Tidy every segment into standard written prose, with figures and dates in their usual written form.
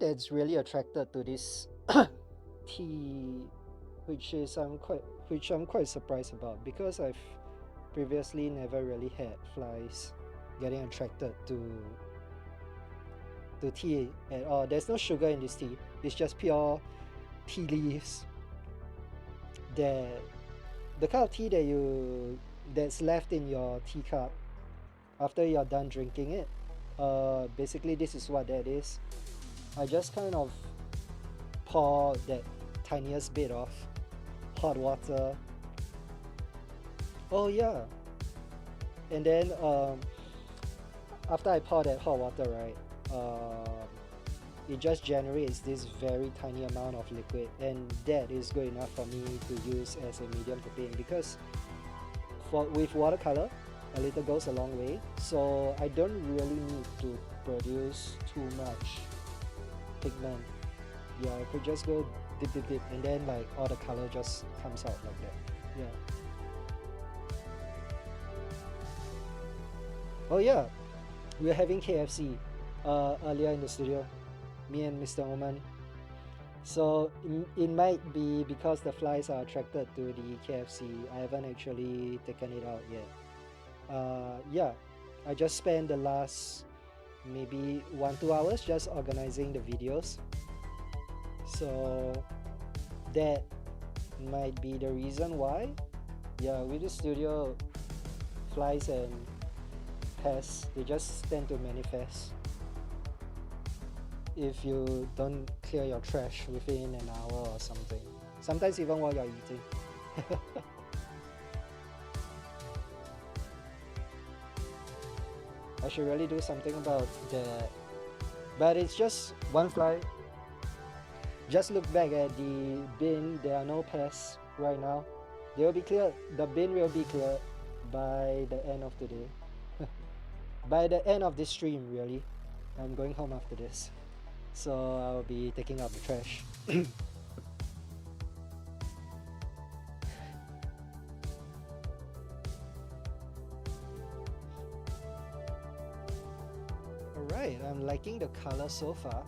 that's really attracted to this tea, which I'm quite surprised about, because I've previously never really had flies getting attracted to tea at all. There's no sugar in this tea. It's just pure tea leaves. That the kind of tea that's left in your teacup after you're done drinking it. Basically, this is what that is. I just kind of pour that tiniest bit of hot water. Oh yeah, and then after I pour that hot water, right, it just generates this very tiny amount of liquid, and that is good enough for me to use as a medium to paint, because with watercolor a little goes a long way, so I don't really need to produce too much pigment. Yeah, I could just go dip, and then like all the color just comes out like that. Yeah. Oh yeah, we're having KFC earlier in the studio, me and Mr. Oman. So it might be because the flies are attracted to the KFC. I haven't actually taken it out yet. Yeah, I just spent the last maybe 1-2 hours just organizing the videos. So that might be the reason why. Yeah, with the studio, flies and pests, they just tend to manifest if you don't clear your trash within an hour or something. Sometimes even while you're eating. I should really do something about that. But it's just one fly. Just look back at the bin, there are no pests right now. They will be cleared. The bin will be cleared by the end of the day. By the end of this stream, really. I'm going home after this, so I'll be taking out the trash. Alright, I'm liking the color so far.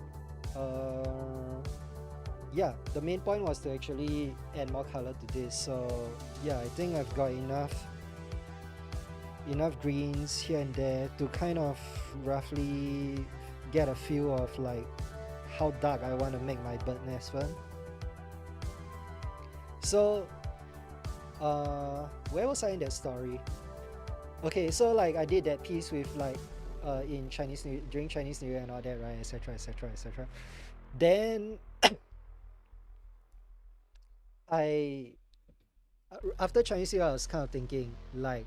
Yeah, the main point was to actually add more color to this, so yeah, I think I've got enough greens here and there to kind of roughly get a feel of like how dark I want to make my bird nest fern. So where was I in that story? Okay, so like I did that piece with like in Chinese New during Chinese New Year and all that, right, etc, etc, etc. Then after Chinese New Year, I was kind of thinking like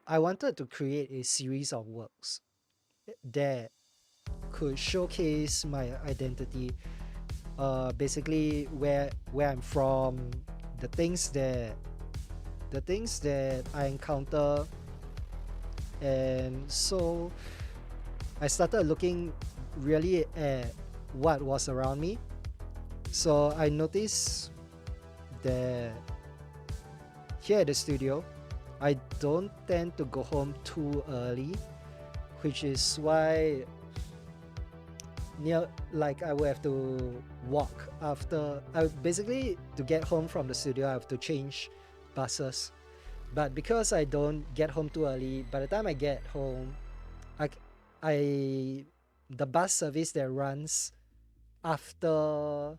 I wanted to create a series of works that could showcase my identity, basically where I'm from, the things that I encounter. And so I started looking really at what was around me. So I noticed that here at the studio, I don't tend to go home too early, which is why like I will have to walk after. Basically, to get home from the studio, I have to change buses. But because I don't get home too early, by the time I get home, the bus service that runs after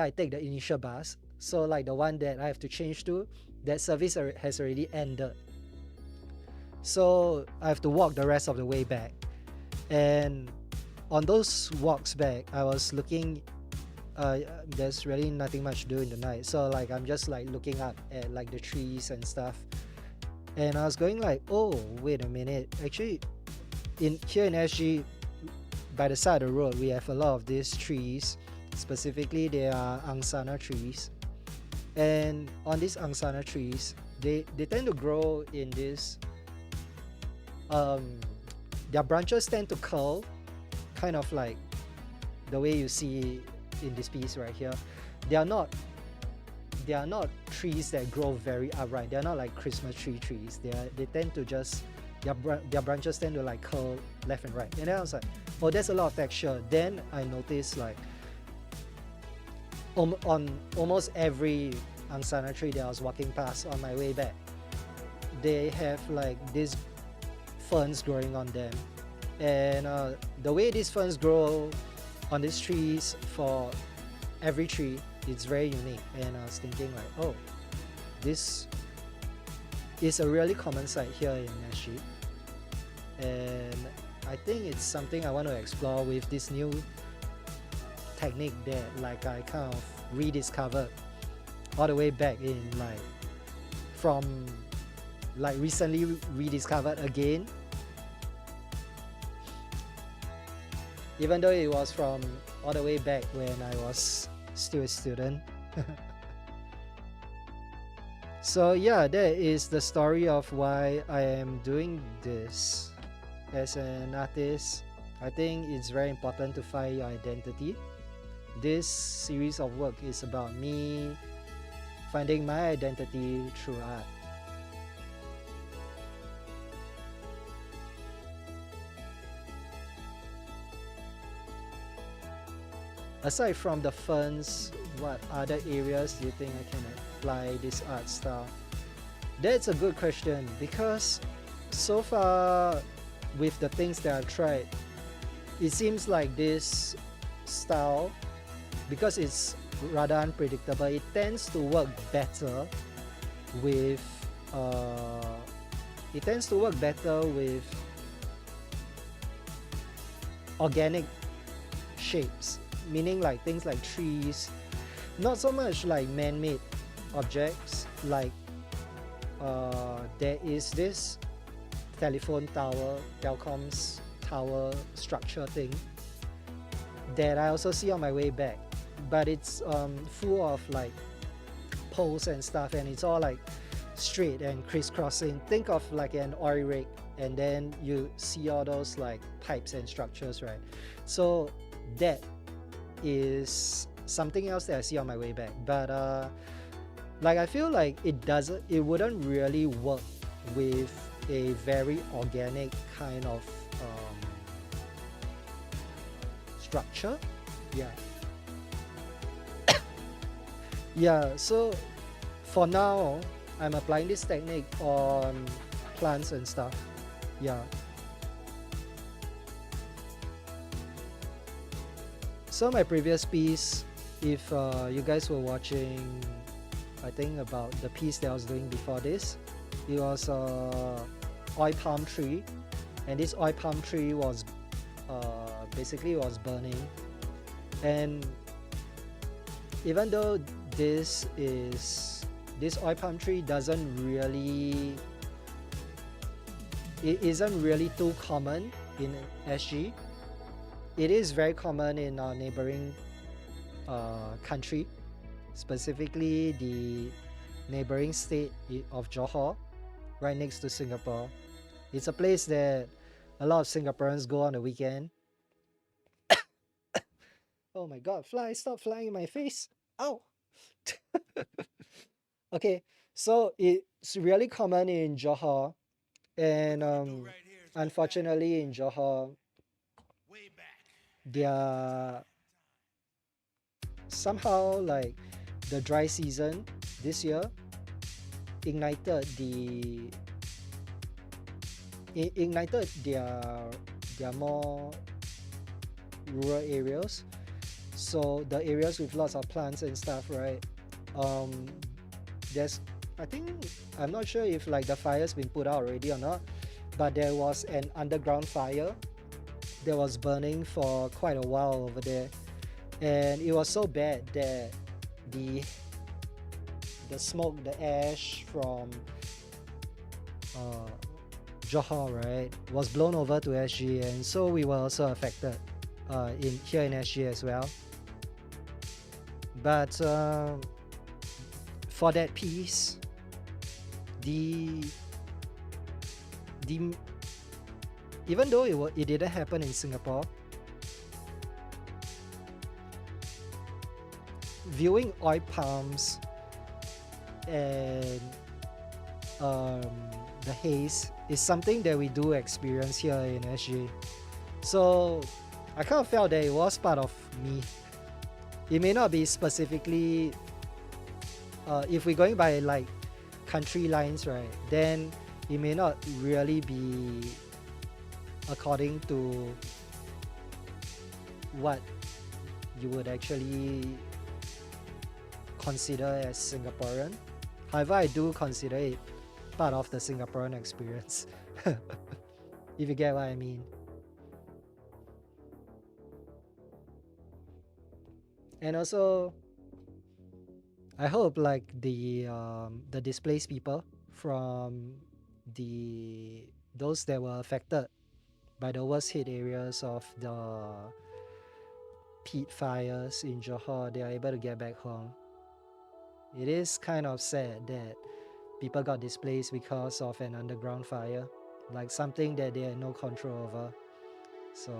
I take the initial bus, so like the one that I have to change to, that service has already ended. So I have to walk the rest of the way back. And on those walks back, I was looking, there's really nothing much to do in the night, so like I'm just like looking up at like the trees and stuff, and I was going like, oh wait a minute, actually here in SG, by the side of the road, we have a lot of these trees. Specifically, they are angsana trees, and on these angsana trees, they tend to grow in this their branches tend to curl, kind of like the way you see in this piece right here. They are not trees that grow very upright. They are not like Christmas trees. They tend to just, their branches tend to like curl left and right. And then I was like, oh, there's a lot of texture. Then I noticed like on almost every angsana tree that I was walking past on my way back, they have like these ferns growing on them. And the way these ferns grow on these trees for every tree, it's very unique. And I was thinking like, oh, this is a really common sight here in SG. And I think it's something I want to explore with this new technique that like I kind of rediscovered all the way back in like from like recently rediscovered again, even though it was from all the way back when I was still a student. So yeah, that is the story of why I am doing this. As an artist, I think it's very important to find your identity. This series of work is about me finding my identity through art. Aside from the ferns, what other areas do you think I can apply this art style? That's a good question, because so far with the things that I've tried, it seems like this style, because it's rather unpredictable, it tends to work better with organic shapes, meaning like things like trees, not so much like man-made objects. Like there is this telecom's tower structure thing that I also see on my way back, but it's full of like poles and stuff, and it's all like straight and crisscrossing. Think of like an oil rig, and then you see all those like pipes and structures, right? So that is something else that I see on my way back. But like I feel like it wouldn't really work with a very organic kind of structure. Yeah. Yeah, so for now I'm applying this technique on plants and stuff. Yeah. So my previous piece, if you guys were watching, I think about the piece that I was doing before this, it was oil palm tree, and this oil palm tree was basically was burning. And even though this oil palm tree isn't really too common in SG, it is very common in our neighboring country, specifically the neighboring state of Johor, right next to Singapore. It's a place that a lot of Singaporeans go on the weekend. Oh my god, flies, stop flying in my face. Ow! Okay, so it's really common in Johor, and unfortunately in Johor, there somehow like the dry season this year ignited their more rural areas. So the areas with lots of plants and stuff, right? I'm not sure if like the fire's been put out already or not, but there was an underground fire that was burning for quite a while over there, and it was so bad that the smoke, the ash from Johor, right, was blown over to SG, and so we were also affected here in SG as well. But for that piece, even though it didn't happen in Singapore, viewing oil palms and the haze is something that we do experience here in SJ. So I kind of felt that it was part of me. It may not be specifically, if we're going by like country lines, right, then it may not really be according to what you would actually consider as Singaporean. However, I do consider it part of the Singaporean experience. If you get what I mean. And also, I hope like the displaced people from those that were affected by the worst hit areas of the peat fires in Johor, they are able to get back home. It is kind of sad that people got displaced because of an underground fire, like something that they had no control over. So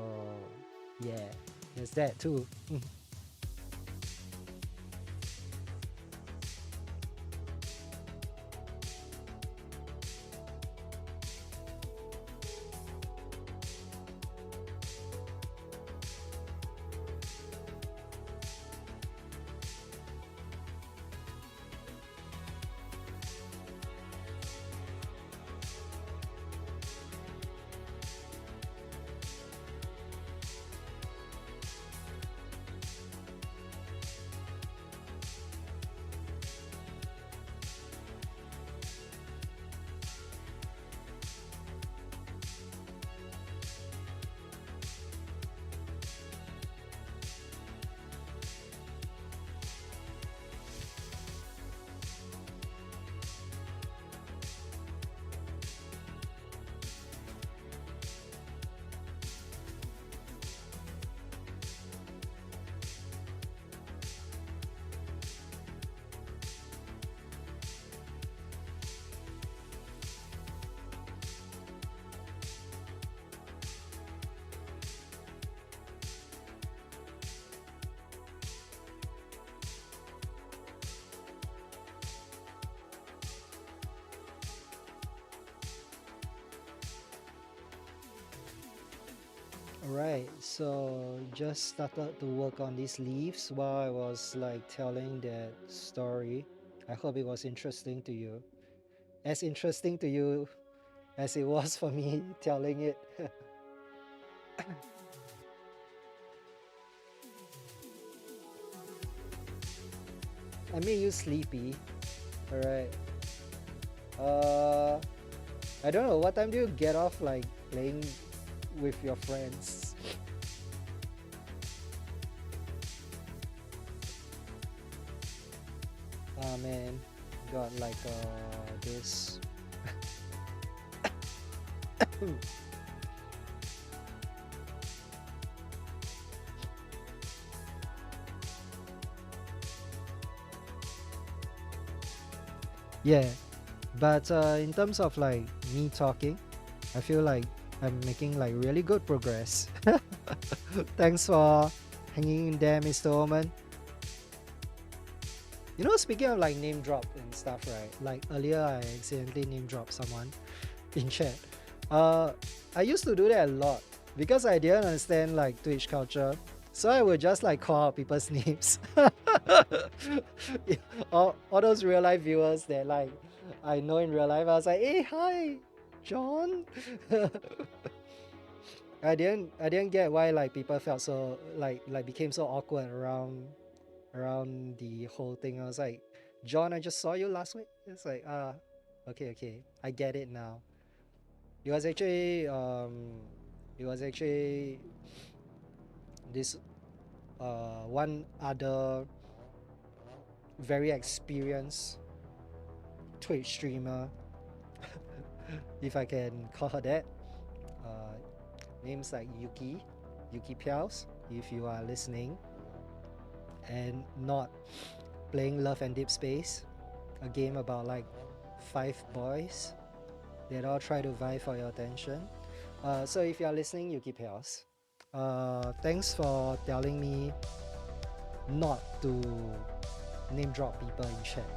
yeah, there's that too. Alright, so just started to work on these leaves while I was like telling that story. I hope it was interesting to you. As interesting to you as it was for me telling it. I made you sleepy. Alright. Uh I don't know, what time do you get off like playing with your friends? Oh man, got like this. Yeah, but in terms of like me talking, I feel like I'm making like really good progress. Thanks for hanging in there, Mr. Oman. You know, speaking of like name drop and stuff, right? Like earlier, I accidentally name dropped someone in chat. I used to do that a lot because I didn't understand like Twitch culture. So I would just like call out people's names. all those real life viewers that like I know in real life, I was like, hey, hi, John. I didn't get why like people felt so like became so awkward around the whole thing. I was like, John, I just saw you last week. It's like, okay, I get it now. It was actually this one other very experienced Twitch streamer, if I can call her that. Names like Yuki Piaos, if you are listening and not playing Love and Deep Space, a game about like 5 boys that all try to vie for your attention. So if you are listening, Yuki Piaos, thanks for telling me not to name drop people in chat.